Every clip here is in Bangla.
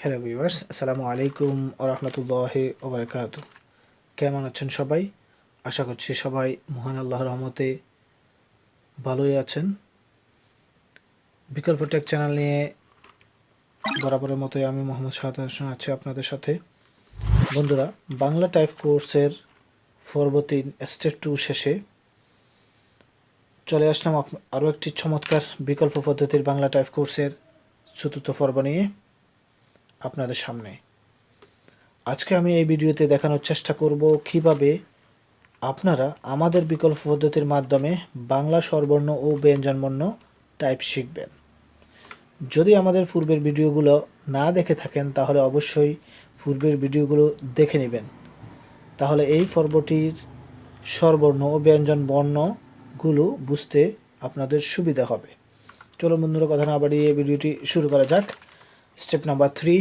হ্যালো ভিউয়ার্স, আসসালামু আলাইকুম ওয়া রাহমাতুল্লাহি ওয়া বারাকাতুহু। কেমন আছেন সবাই? আশা করছি সবাই মহান আল্লাহর রহমতে ভালোই আছেন। বিকল্প টেক চ্যানেল নিয়ে বরাবরের মতোই আমি মোহাম্মদ সাহাদাত হোসেন আছি আপনাদের সাথে। বন্ধুরা, বাংলা টাইপ কোর্সের পর্ব 3 স্টেপ 2 শেষে চলে আসলাম আরও একটি চমৎকার বিকল্প পদ্ধতির বাংলা টাইপ কোর্সের চতুর্থ পর্ব নিয়ে আপনাদের সামনে। আজকে আমি এই ভিডিওতে দেখানোর চেষ্টা করব কিভাবে আপনারা আমাদের বিকল্প পদ্ধতির মাধ্যমে বাংলা স্বরবর্ণ ও ব্যঞ্জনবর্ণ টাইপ শিখবেন। যদি আমাদের পূর্বের ভিডিওগুলো না দেখে থাকেন তাহলে অবশ্যই পূর্বের ভিডিওগুলো দেখে নেবেন, তাহলে এই পর্বটির স্বরবর্ণ ও ব্যঞ্জন বর্ণগুলো বুঝতে আপনাদের সুবিধা হবে। চলো বন্ধুরা, কথা না বাড়িয়ে ভিডিওটি শুরু করা যাক। Step number 3।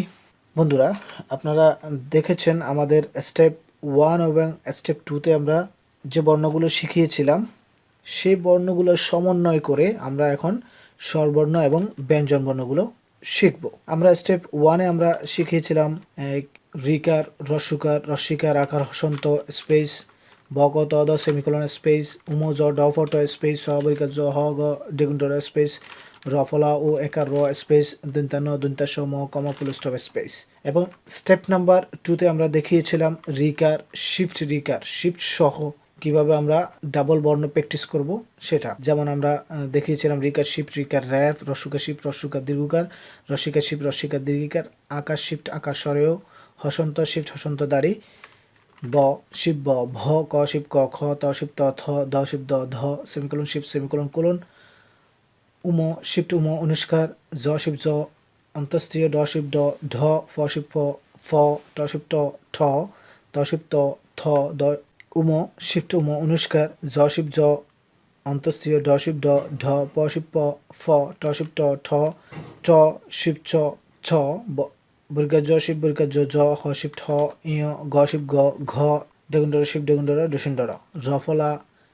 বন্ধুরা, আপনারা দেখেছেন আমাদের স্টেপ 1 এবং স্টেপ 2তে আমরা যে বর্ণগুলো শিখিয়েছিলাম সেই বর্ণগুলোর সমন্বয় করে আমরা এখন স্বরবর্ণ এবং ব্যঞ্জন বর্ণগুলো শিখব। আমরা স্টেপ 1-এ আমরা শিখিয়েছিলাম রিকার, রস্যকার, রস্যিকার, আকার, হসন্ত, স্পেস, বক, তদ, সেমিকোলন, স্পেস, উমজ, ডফট, স্পেস, সবরিকা, জ, হ, গ, ডেগুন্টর, স্পেস, রফলা ও একার, র, স্পেস, দন্তান্ন, দন্তাস, ম, কমা, ফুল স্টপ, স্পেস। এবং স্টেপ নাম্বার 2-তে আমরা দেখিয়েছিলাম রিকার, শিফট সহ কিভাবে আমরা ডাবল বর্ণ প্র্যাকটিস করব সেটা। যেমন আমরা দেখিয়েছিলাম রিকার শিফট, রিকার র্যাফ, রস্যকার শিফট, রস্যকার দীর্ঘকার, রস্যিকার শিফট, রস্যিকার দীর্ঘিকার, আকার শিফট, আকার স্বরেও, হসন্ত শিফট, হসন্ত দাড়ি, ব শিফট ব, ভ ক শিফট ক, খ ত শিফট ত, থ দ শিফট দ, ধ সেমিকোলন শিফট, সেমিকোলন কোলন, উম শিফট উম অনুষ্কার, জ শিফট জ, অন্তস্ত্রীয়, ড শিফট ড, ঢ ফ শিফট ফ, ফ ট শিফট ট, ঠ ত শিফট ত, থ দ, উম শিফট উম অনুষ্কার, জ শিফট জ, অন্তস্ত্রীয়, ড শিফট ড, ঢ প শিফট প, ফ ট শিফট ট, ঠ চ শিফট চ, ছ বর্গা জ শিফট বর্গা জ, জ হ শিফট হ, ইয় গ শিফট গ, ঘ ডেগুন্ডরা শিফট ডেগুন্ডরা, ডুসিন্ডরা, রফলা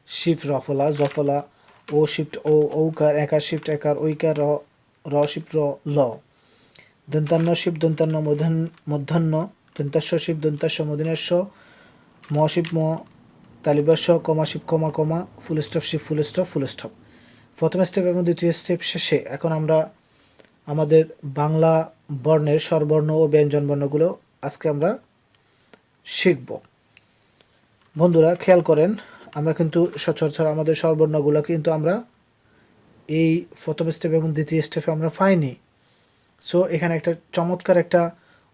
শিফট রফলা, জফলা, ও শিফট ও, ঔকার, একার শিফট একার, ঐকার, র, র শিফট র, ল, দন্তান্ন শিফট দন্তান্ন, মধ্যাহ্ন, দন্তাস্ব শিফট দন্তাস্ব, মদিনাস্ব, ম শিফট ম, তালিবাস্য, comma shift comma comma, full stop shift full stop, full stop. প্রথম স্টেপ এবং দ্বিতীয় স্টেপ শেষে এখন আমরা আমাদের বাংলা বর্ণের স্বরবর্ণ ও ব্যঞ্জন বর্ণগুলো আজকে আমরা শিখব। বন্ধুরা খেয়াল করেন, আমরা কিন্তু সচরাচর আমাদের স্বরবর্ণগুলো কিন্তু আমরা এই প্রথম স্টেপ এবং দ্বিতীয় স্টেপে আমরা পাইনি। সো এখানে একটা চমৎকার একটা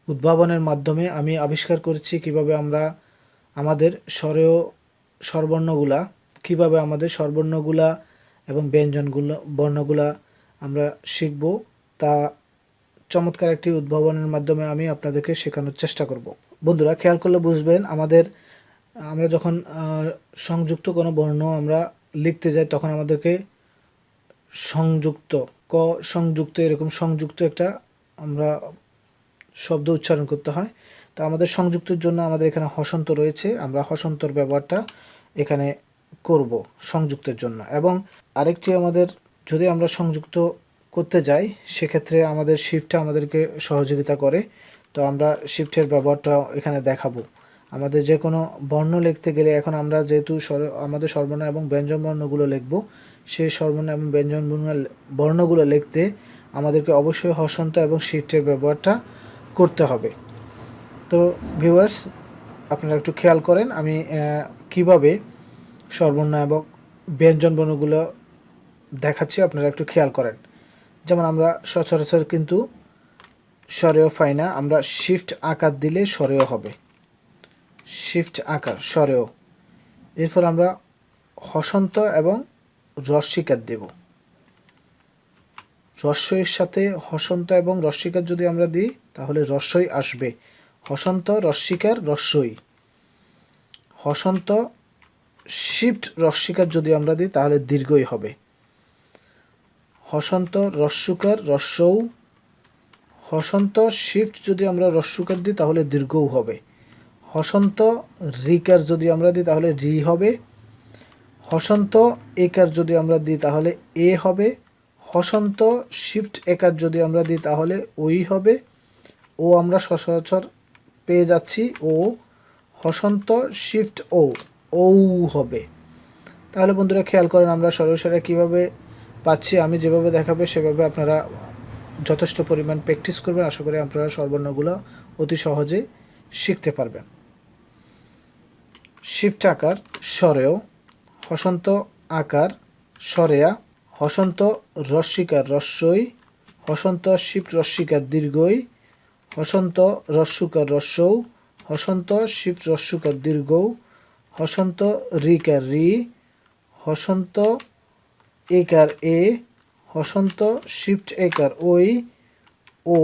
উদ্ভাবনের মাধ্যমে আমি আবিষ্কার করেছি কিভাবে আমরা আমাদের স্বরবর্ণগুলা কিভাবে আমাদের স্বরবর্ণগুলা এবং ব্যঞ্জনগুলো বর্ণগুলা আমরা শিখব, তা চমৎকার একটি উদ্ভাবনের মাধ্যমে আমি আপনাদেরকে শেখানোর চেষ্টা করব। বন্ধুরা খেয়াল করলে বুঝবেন, আমরা যখন সংযুক্ত কোনো বর্ণ আমরা লিখতে যাই তখন আমাদেরকে সংযুক্ত, ক সংযুক্ত, এরকম সংযুক্ত একটা আমরা শব্দ উচ্চারণ করতে হয়। তো আমাদের সংযুক্তের জন্য আমাদের এখানে হসন্ত রয়েছে, আমরা হসন্তর ব্যবহারটা এখানে করব সংযুক্তের জন্য। এবং আরেকটি, আমাদের যদি আমরা সংযুক্ত করতে যাই সেক্ষেত্রে আমাদের শিফটটা আমাদেরকে সহযোগিতা করে। তো আমরা শিফটের ব্যবহারটা এখানে দেখাবো। আমাদের যে কোনো বর্ণ লিখতে গেলে এখন আমরা যেহেতু আমাদের স্বরবর্ণ এবং ব্যঞ্জন বর্ণগুলো লিখব, সেই স্বরবর্ণ এবং ব্যঞ্জন বর্ণগুলো লিখতে আমাদেরকে অবশ্যই হসন্ত এবং শিফটের ব্যবহারটা করতে হবে। তো ভিউয়ার্স, আপনারা একটু খেয়াল করেন আমি কিভাবে স্বরবর্ণ এবং ব্যঞ্জন বর্ণগুলো দেখাচ্ছি, আপনারা একটু খেয়াল করেন। যেমন আমরা সচরাচর কিন্তু স্বরেও পাই না, আমরা শিফট আকার দিলে স্বরেও হবে, শিফট আকার স্বরেও। এরপর আমরা হসন্ত এবং রস্যিকার দেব, রস্যের সাথে হসন্ত এবং রস্যিকার যদি আমরা দিই তাহলে রস্যই আসবে। হসন্ত রস্যিকার রস্যই, হসন্ত শিফট রস্যিকার যদি আমরা দিই তাহলে দীর্ঘই হবে। হসন্ত রস্যকার রস্যৌ, হসন্ত শিফট যদি আমরা রস্যকার দিই তাহলে দীর্ঘও হবে। হসন্ত রিকার যদি আমরা দিই তাহলে রি হবে। হসন্ত একার যদি আমরা দিই তাহলে এ হবে। হসন্ত শিফট একার যদি আমরা দিই তাহলে ওই হবে। ও আমরা সচরাচর পেয়ে যাচ্ছি ও, হসন্ত শিফট ও, ও হবে। তাহলে বন্ধুরা খেয়াল করেন আমরা সরাসরি কীভাবে পাচ্ছি, আমি যেভাবে দেখাবে সেভাবে আপনারা যথেষ্ট পরিমাণ প্র্যাকটিস করবেন। আশা করি আপনারা স্বরবর্ণগুলো অতি সহজে শিখতে পারবেন। শিফট আকার স্বরেয়, হসন্ত আকার স্বরেয়া, হসন্ত রস্যিকার রস্যই, হসন্ত শিফট রস্যিকার দীর্ঘই, হসন্ত রস্যুকার রস্যৌ, হসন্ত শিফট রস্যুকার দীর্ঘৌ, হসন্ত রিকার রি, হসন্ত একার এ, হসন্ত শিফট একার ওই, ও,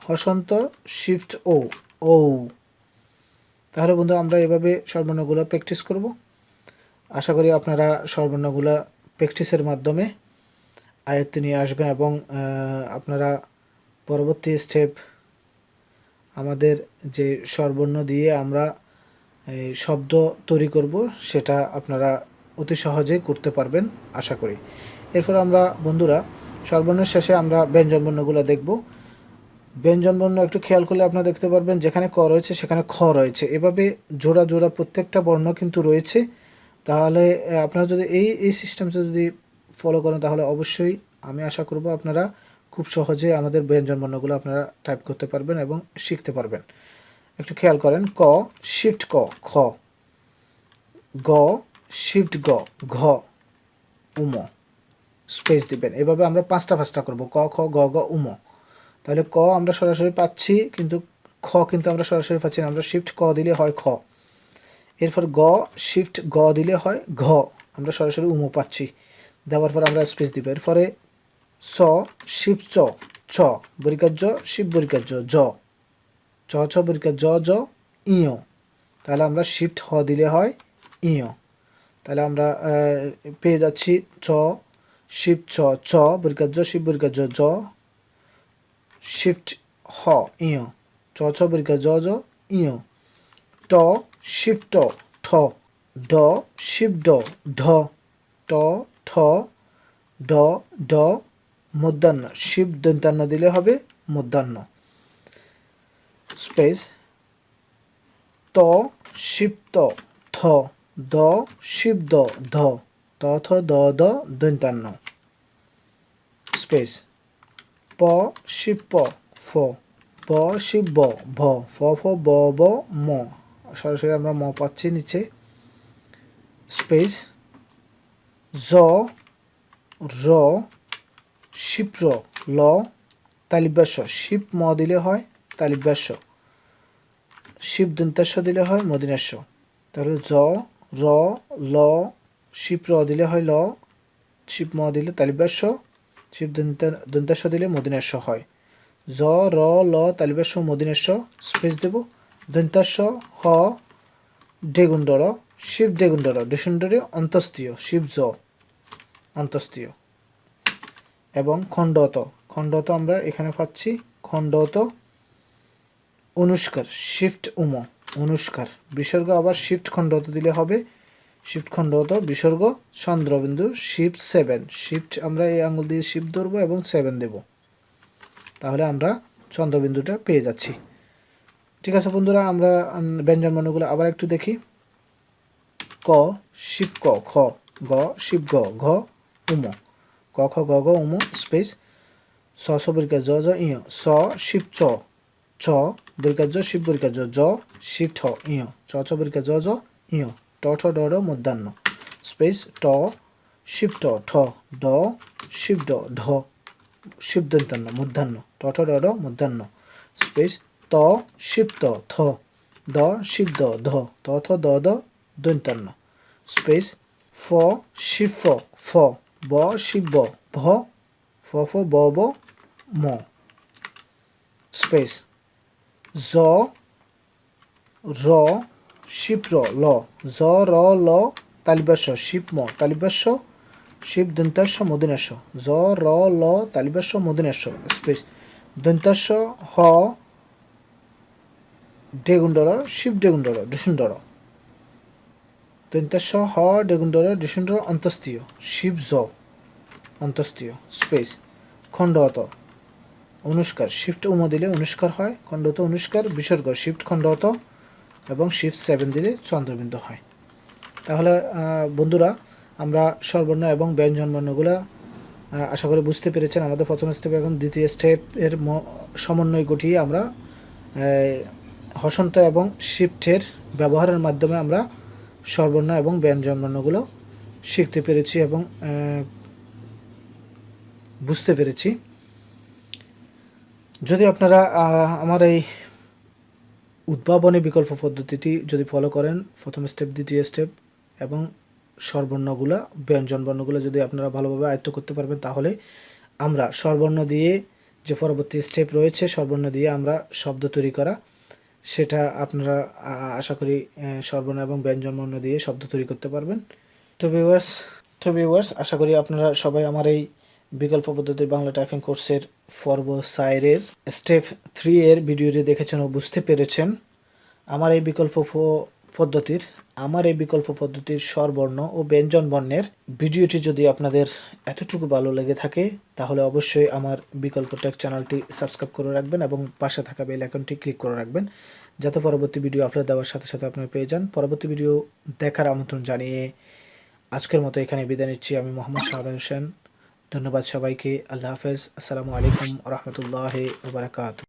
হসন্ত শিফট ও, ও। তাহলে বন্ধু আমরা এভাবে স্বরবর্ণগুলো প্র্যাকটিস করব। আশা করি আপনারা স্বরবর্ণগুলো প্র্যাকটিসের মাধ্যমে আয়ত্তে নিয়ে আসবেন এবং আপনারা পরবর্তী স্টেপ আমাদের যে স্বরবর্ণ দিয়ে আমরা শব্দ তৈরি করব সেটা আপনারা অতি সহজেই করতে পারবেন আশা করি। এরপর আমরা বন্ধুরা স্বরবর্ণের শেষে আমরা ব্যঞ্জনবর্ণগুলো দেখব। ব্যঞ্জনবর্ণ একটু খেয়াল করলে আপনারা দেখতে পারবেন যেখানে ক রয়েছে সেখানে খ রয়েছে, এভাবে জোড়া জোড়া প্রত্যেকটা বর্ণ কিন্তু রয়েছে। তাহলে আপনারা যদি এই সিস্টেমটা যদি ফলো করেন তাহলে অবশ্যই আমি আশা করব আপনারা খুব সহজে আমাদের ব্যঞ্জনবর্ণগুলো আপনারা টাইপ করতে পারবেন এবং শিখতে পারবেন। একটু খেয়াল করেন, ক শিফট ক খ, গ শিফট গ ঘ, উম, স্পেস দিবেন। এভাবে আমরা পাঁচটা করব, ক খ গ গ উম। তাহলে ক আমরা সরাসরি পাচ্ছি, কিন্তু খ কিন্তু আমরা সরাসরি পাচ্ছি না, আমরা শিফট ক দিলে হয় খ। এরপর গ শিফট গ দিলে হয় ঘ, আমরা সরাসরি উম পাচ্ছি। দেওয়ার পর আমরা স্পেস দিব। এরপরে স শিফট চ ছ, বরিকার জ শিফট বরিকার জ জ, চ ছ বরিকার জ জ ইয়। তাহলে আমরা শিফট হ দিলে হয় ইয়। তাহলে আমরা পেয়ে যাচ্ছি চ শিফট ছ ছ বরিকার জ শিফট বরিকার জ জ, শিফট হ ইয়, চ ছ বরিকার জ জ ইয়, ট শিফট ঠ, ড শিফট ড ঢ, ট ঠ ড ড, মধ্যাহ্ন শিফট দন্তান্ন দিলে হবে মধ্যাহ্ন। স্পেস ত শিফট থ, দ শিফট দ ধ, ত থ দ দ দন্তান্ন। স্পেস প শিফট প ফ, ব শিফট ব ভ, ফ ফ ব ব ম, সরাসরি আমরা ম পাচ্ছি নিচে। স্পেস জ র শিপ্র ল, তালিব্যাস্য শিপ ম দিলে হয় তালিব্যাস্য, শিব দন্তাস্য দিলে হয় মদিনাস্য। তাহলে জ র ল শিপ র দিলে হয় ল, শিপ ম দিলে তালিব্যাস্য, শিব দন্তাস্য দিলে মদিনাস্য হয়। জ র ল তালিব্যাস্য মদিনাস্য, স্পেস দেব। দন্তাস্য হ ডেগুন্ডর, শিব ডেগুন্ডর ডেসুন্ডরে অন্তস্তীয়, শিব জ অন্তস্তীয়। এবং খণ্ডত, খণ্ডত আমরা এখানে পাচ্ছি খণ্ডত অনুষ্কার শিফট উম, অনুষ্কার বিসর্গ আবার শিফট খণ্ডত দিলে হবে শিফট খণ্ডত বিসর্গ চন্দ্রবিন্দু শিফট 7, শিফট আমরা এই আঙুল দিয়ে শিফট ধরবো এবং 7 দেব, তাহলে আমরা চন্দ্রবিন্দুটা পেয়ে যাচ্ছি। ঠিক আছে বন্ধুরা, আমরা ব্যঞ্জনবর্ণগুলো আবার একটু দেখি। ক শিফট ক খ, গ শিফট গ ঘ উম, ক খ গ গ উম, স্পেস স স বরিকার জ জ ইয়, স শিফট চ ছ বরিকার জ শিফট বরিকার জ জ, শিফট হ ইয়, চ ছ বরিকার জ জ ইয়, ট ঠ ড ড মধ্যাহ্ন। স্পেস ট শিফট ঠ, ড শিফট ড ঢ, শিফট দন্তান্ন মধ্যাহ্ন, ট ঠ ড ড মধ্যাহ্ন। স্পেস ত শিফট থ, দ শিফট দ ধ, ত থ দ দ দন্তান্ন। স্পেস ফ শিফট ফ, ব শিফট ব ভ, ফ ফ ব ব ম। স্পেস জ র শিফট র ল, জ র ল তালিবাস্য শিপ ম তালিবাস্য, শিব দন্তাস্য মদিনাস্য, জ র ল তালিবাস্য মদিনাস্য। স্পেস দন্তাস্য হ ডেগুন্ডর শিব ডেগুন্ডর ডুসুন্ডর, দন্তাস্য হ ডেগুন্ডর ডুসুন্ডর অন্তস্তীয়, শিব জ অন্তস্তীয়। স্পেস খণ্ডত অনুষ্কার শিফট উম দিলে অনুষ্কার হয়, খণ্ডত অনুষ্কার, বিসর্গ শিফট খণ্ডত এবং শিফট 7 দিলে চন্দ্রবিন্দু হয়। তাহলে বন্ধুরা আমরা স্বরবর্ণ এবং ব্যঞ্জন বর্ণগুলো আশা করি বুঝতে পেরেছেন। আমাদের প্রথম স্টেপ এবং দ্বিতীয় স্টেপের সমন্বয় ঘটিয়ে আমরা হসন্ত এবং শিফটের ব্যবহারের মাধ্যমে আমরা স্বরবর্ণ এবং ব্যঞ্জন বর্ণগুলো শিখতে পেরেছি এবং বুঝতে পেরেছি। যদি আপনারা আমার এই উদ্ভাবনী বিকল্প পদ্ধতিটি যদি ফলো করেন, প্রথম স্টেপ দ্বিতীয় স্টেপ এবং স্বরবর্ণগুলো ব্যঞ্জন বর্ণগুলো যদি আপনারা ভালোভাবে আয়ত্ত করতে পারবেন, তাহলে আমরা স্বরবর্ণ দিয়ে যে পরবর্তী স্টেপ রয়েছে স্বরবর্ণ দিয়ে আমরা শব্দ তৈরি করা, সেটা আপনারা আশা করি স্বরবর্ণ এবং ব্যঞ্জন বর্ণ দিয়ে শব্দ তৈরি করতে পারবেন। তো ভিউয়ার্স আশা করি আপনারা সবাই আমার এই বিকল্প পদ্ধতির বাংলা টাইপিং কোর্সের পর্ব 4 এর স্টেপ 3 এর ভিডিওটি দেখেছেন ও বুঝতে পেরেছেন। আমার এই বিকল্প পদ্ধতির স্বরবর্ণ ও ব্যঞ্জন বর্ণের ভিডিওটি যদি আপনাদের এতটুকু ভালো লেগে থাকে, তাহলে অবশ্যই আমার বিকল্প টেক চ্যানেলটি সাবস্ক্রাইব করে রাখবেন এবং পাশে থাকা বেল আইকনটি ক্লিক করে রাখবেন, যাতে পরবর্তী ভিডিও আপলোড দেওয়ার সাথে সাথে আপনারা পেয়ে যান। পরবর্তী ভিডিও দেখার আমন্ত্রণ জানিয়ে আজকের মতো এখানে বিদায় নিচ্ছি। আমি মোহাম্মদ সাহাদাত হোসেন। ধন্যবাদ সবাইকে। আল্লাহ হাফেজ। আসসালামু আলাইকুম রহমতুল্লাহি ওয়া বারাকাতুহু।